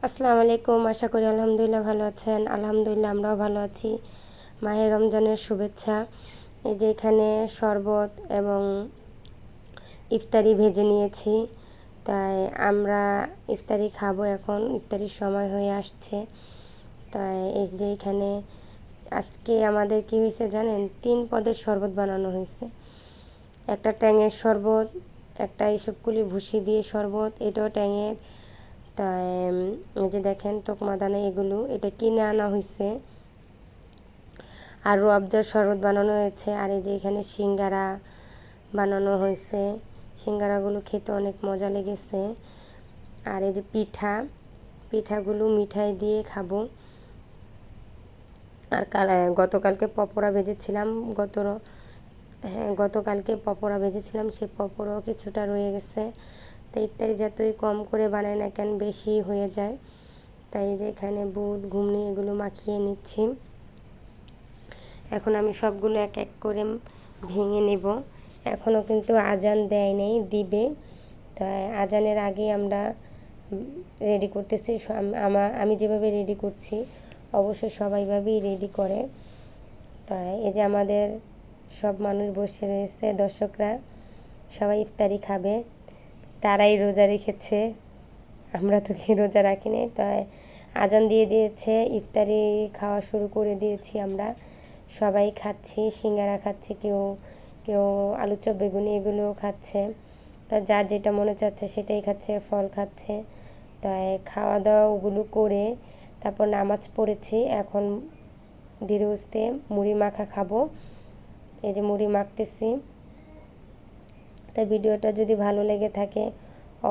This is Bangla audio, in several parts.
আসসালামু আলাইকুম। আশা করি আলহামদুলিল্লাহ ভালো আছেন। আলহামদুলিল্লাহ আমরাও ভালো আছি। মাহে রমজানের শুভেচ্ছা। এই যে এখানে শরবত এবং ইফতারি ভেজে নিয়েছি, তাই আমরা ইফতারি খাবো। এখন ইফতারির সময় হয়ে আসছে, তাই এই যে এখানে আজকে আমাদের কি হয়েছে জানেন, 3 পদের শরবত বানানো হয়েছে। একটা ট্যাঙের শরবত, একটা ইসবগুলি ভুসি দিয়ে শরবত, এটাও ট্যাঙের। তাই এই যে দেখেন তোকমা দানা, এগুলো এটা কিনে আনা হয়েছে। আর রুয়াবজার শরবত বানানো হয়েছে। আর এই যে এখানে সিঙ্গারা বানানো হয়েছে। সিঙ্গারাগুলো খেতে অনেক মজা লেগেছে। আর এই যে পিঠাগুলো মিঠাই দিয়ে খাবো। আর গতকালকে পকোড়া ভেজেছিলাম, গতকালকে পকোড়া ভেজেছিলাম, সেই পকোড়াও কিছুটা রয়ে গেছে। তাই ইফতারি যতই কম করে বানাই না কেন বেশি হয়ে যায়। তাই যে এখানে বুট ঘুমনি এগুলো মাখিয়ে নিচ্ছি। এখন আমি সবগুলো এক এক করে ভেঙে নেব। এখনও কিন্তু আজান দেয় নেই, দিবে। তাই আজানের আগে আমরা রেডি করতেছি। আমি যেভাবে রেডি করছি অবশ্যই সবাইভাবেই রেডি করে। তাই এই যে আমাদের সব মানুষ বসে রয়েছে, দর্শকরা সবাই ইফতারি খাবে। তারাই রোজা রেখেছে, আমরা তো কি রোজা রাখিনি। তাই আজান দিয়ে দিয়েছে, ইফতারি খাওয়া শুরু করে দিয়েছি আমরা। সবাই খাচ্ছি, সিঙ্গারা খাচ্ছে, কেউ কেউ আলু চপ বেগুনি এগুলোও খাচ্ছে। তা যার যেটা মনে চাচ্ছে সেটাই খাচ্ছে, ফল খাচ্ছে। তাই খাওয়া দাওয়া ওগুলো করে তারপর নামাজ পড়েছি। এখন ধীরে সুস্থে মুড়ি মাখা খাবো। এই যে মুড়ি মাখতেছি। তাই ভিডিওটা যদি ভালো লেগে থাকে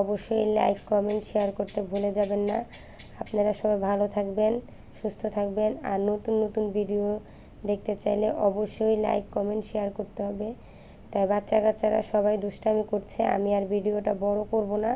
অবশ্যই লাইক কমেন্ট শেয়ার করতে ভুলে যাবেন না। আপনারা সবাই ভালো থাকবেন, সুস্থ থাকবেন। আর নতুন নতুন ভিডিও দেখতে চাইলে অবশ্যই লাইক কমেন্ট শেয়ার করতে হবে। তাই বাচ্চা কাচ্চারা সবাই দুষ্টামি করছে, আমি আর ভিডিওটা বড় করব না,